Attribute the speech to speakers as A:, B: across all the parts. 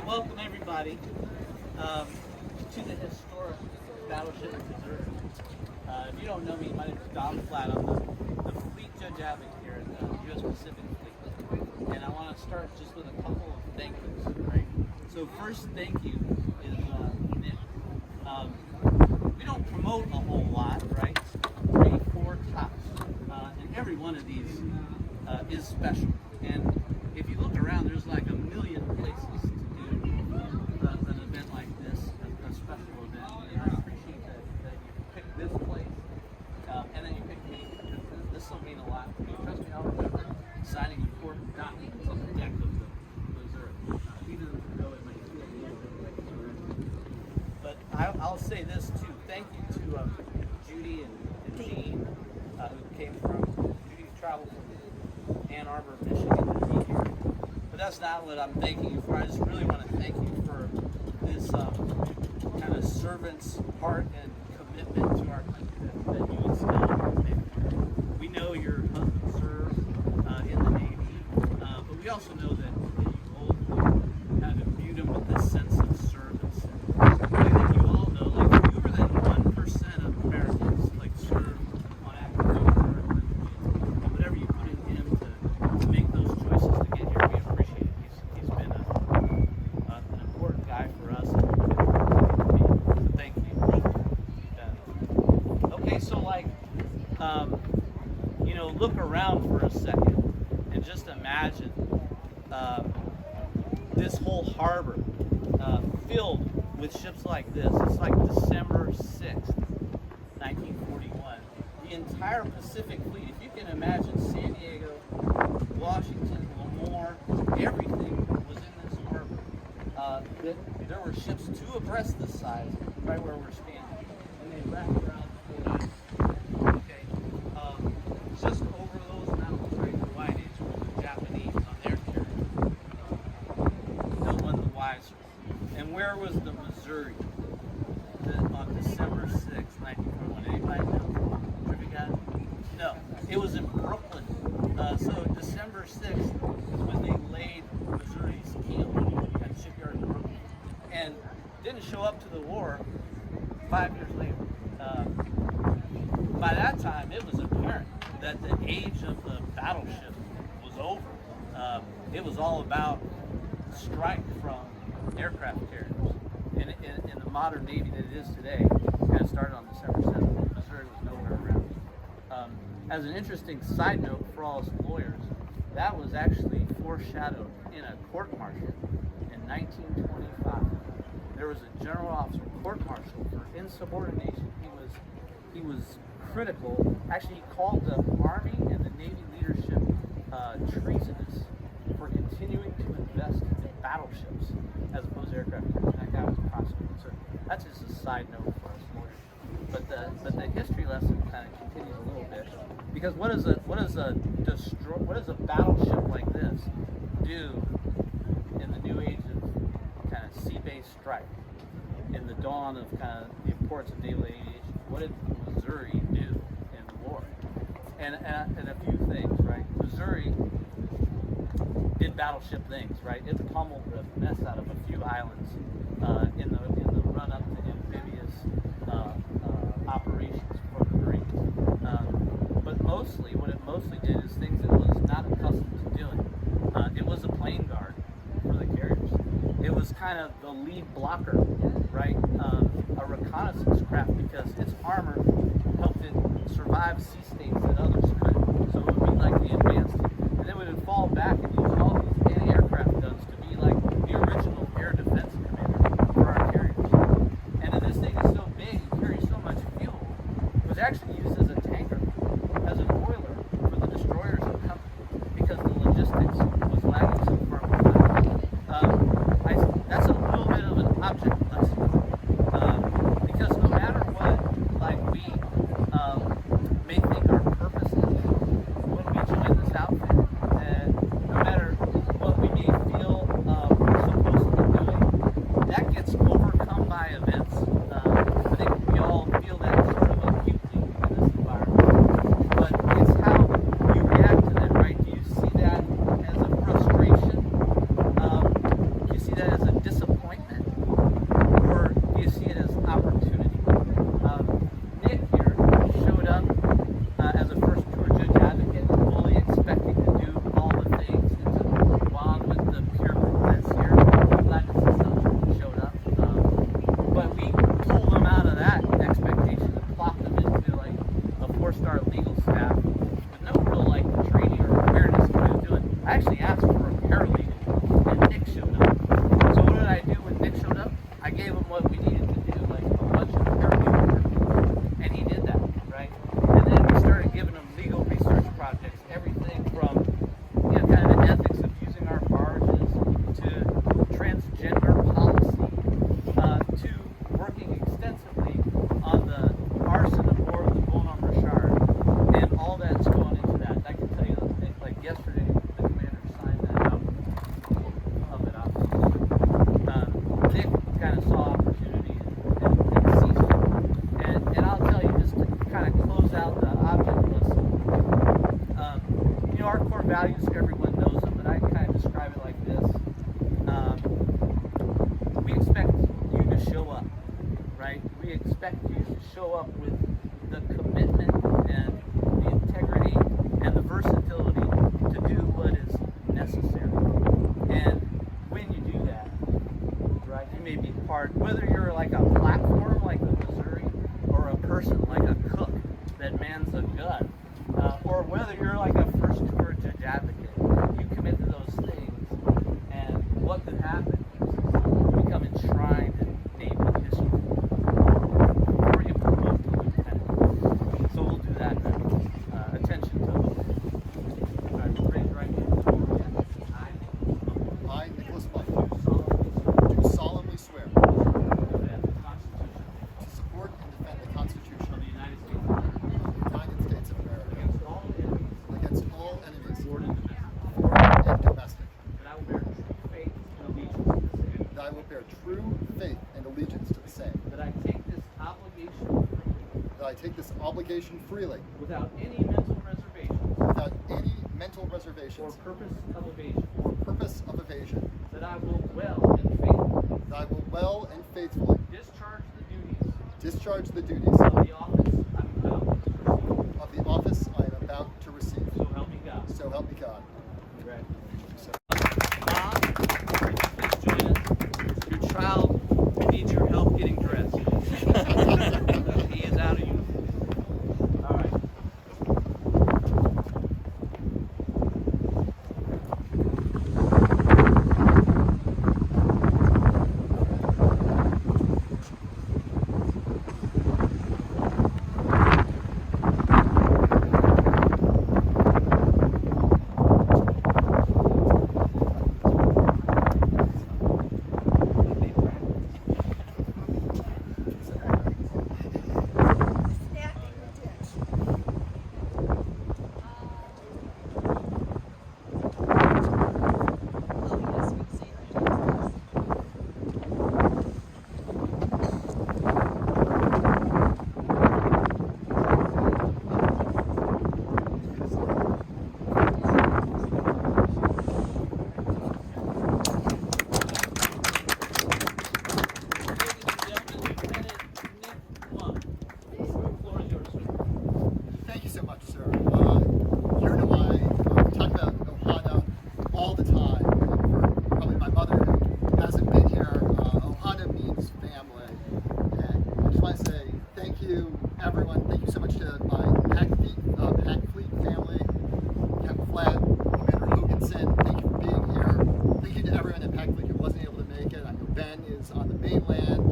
A: welcome everybody to the historic battleship Missouri. If you don't know me, my name is Flatt. I'm the fleet judge advocate here at the U.S. Pacific Fleet. And I want to start just with a couple of thank yous, right? So first thank you is Nick. We don't promote a whole lot, right? 3, 4 tops. And every one of these is special. And if you look around, there's like a million places to do an event like this, a special event. And I appreciate that you picked this place and then you picked me, because this will mean a lot to me. Trust me, I'll remember signing important documents on the deck of the Missouri. Even though it might feel a little bit like surrender. But I'll say this too. Thank you to Judy and Jean, who came from, Judy traveled from Ann Arbor, Michigan to be here. But that's not what I'm thanking you for. I just really want to thank you for this kind of servant's heart and commitment to our country that you instill in our family. We know your husband served in the Navy, but we also know that you both have imbued him with this sense of service. I think you all know, like, fewer than 1% of Americans serve on active duty and whatever you put in him to make those choices to get here, we appreciate it. He's been an important guy for us. So thank you. Okay, so look around for a second and just imagine this whole harbor filled with ships like this. It's like December 6th, 1941. The entire Pacific Fleet, if you can imagine San Diego, Washington, Lemoore, everything was in this harbor. There were ships 2 abreast this size, right where we're standing, and they wrapped around the Fort. Okay, just over those mountains, right, the White Age, were the Japanese on their carrier. No one the wiser. And where was the Missouri on December 6th, 1941? Anybody know? Trivia guy? No, it was in Brooklyn. So December 6th is when they laid Missouri's keel at the shipyard in Brooklyn, and didn't show up to the war 5 years later. By that time, it was apparent that the age of the battleship was over. It was all about strike from aircraft carriers. In the modern Navy that it is today, kind of started on December 7th. Missouri was nowhere around. As an interesting side note for all us lawyers, that was actually foreshadowed in a court-martial in 1925. There was a general officer court-martial for insubordination. He was critical. Actually, he called the Army and the Navy leadership treasonous for continuing to invest in battleships as opposed to aircraft carriers. That guy was prosecuted. So that's just a side note for us lawyers. But the history lesson kind of continues a little bit, because what does a battleship like this do in the new age of kind of sea-based strike, in the dawn of kind of the importance of naval aviation? What did Missouri do in the war? And a few things, right? Missouri did battleship things, right? It pummeled the mess out of a few islands in the run-up to amphibious operations for the Marines. But mostly, what it mostly did is things it was not accustomed to doing. It was a plane guard for the carriers. It was kind of the lead blocker, right? A reconnaissance craft, because its armor helped it survive sea states that others couldn't. So it would be like the advanced, and then we would fall back and use all these anti-aircraft guns to be like the original air defense commander for our carriers. And then this thing is so big and carries so much fuel, it was actually used as a tanker, as an oiler for the destroyers of the company, because the logistics was lagging so far behind. That's a little bit of an object lesson, because no matter what, we may think our purpose is when we join this outfit, and no matter what we may feel we're supposed to be doing, that gets overcome by events. I think we all feel that sort of acutely in this environment, but it's how you react to them, right? Do you see that as a frustration? Do you see that as a disappointment? kind of close out the object lesson. Our core values, everyone knows them, but I kind of describe it like this. We expect you to show up, right? We expect you to show up with the commitment and the integrity and the versatility to do what is necessary. And when you do that, right, you may be part, whether you're like a platform like the Missouri, or a person like a cook that mans a gun, or whether you're like a first tour judge advocate, you commit to those things, and what could happen is you become enshrined in Navy history, or you promote to lieutenant. So we'll do that now. Attention to all right, raise your right hand.
B: I, Nicholas Monck, do solemnly swear to support and defend the Constitution
A: Of the United States,
B: United States of America
A: against all enemies,
B: against all enemies,
A: foreign and domestic,
B: foreign and domestic,
A: that I will bear true faith and allegiance to the same,
B: that I will bear true faith and allegiance to the same,
A: that I take this obligation
B: that I take this obligation freely
A: without any mental reservation
B: without any mental
A: or
B: reservations
A: purpose of evasion,
B: or purpose of evasion,
A: that I will well and faithfully
B: that I will well and faithfully
A: discharge the duties
B: of
A: of the office I'm about to receive.
B: office I am about to receive.
A: So help me God.
B: So help me God.
A: Congratulations. Mom, please join us. Your child needs your help getting dressed. He is out of uniform. All right.
B: Thank you so much, sir. You know we talk about Ohana all the time. For probably my mother who hasn't been here, Ohana means family. And I just want to say thank you, everyone. Thank you so much to my PAC Fleet family, Captain Flatt, Commander Hoganson. Thank you for being here. Thank you to everyone at PAC Fleet who wasn't able to make it. I know Ben is on the mainland.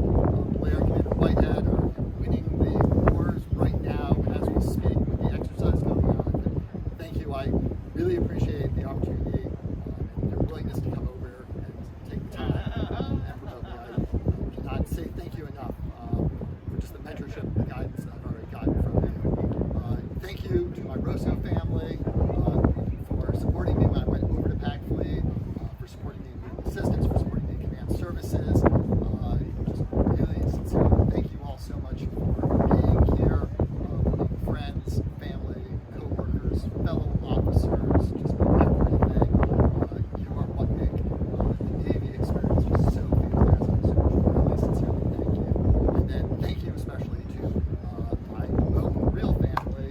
B: Blair and Commander Whitehead are winning the wars right now as we speak with the exercise going on. Thank you. I really appreciate the opportunity and their willingness to come over and take the time. I cannot say thank you enough for just the mentorship and the guidance I've already gotten from you. Thank you to my Rosso family for supporting me when I went over to PAC Fleet, for supporting me in assistance, for supporting me in command services. Just really sincerely thank you all so much for being here, for being friends, family, co-workers, fellow officers, just everything. You are what make the Navy experience just so fantastic. So really sincerely thank you. And then thank you especially to my own real family,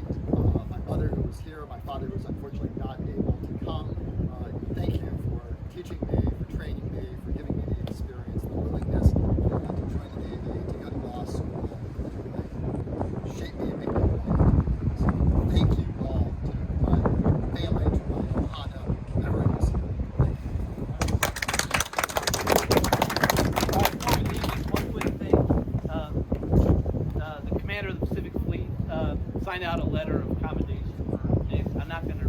B: my mother who was here, my father who was unfortunately not able to come. Thank you for teaching me, for training me, for giving me the experience, the willingness to join the Navy, to go to law school, to shape me and make me who I am. So thank you all to my family, to my Ohana, everyone who's here. Thank you.
A: Before we leave, just one quick thing. The commander of the Pacific Fleet signed out a letter of commendation for Nick. I'm not going to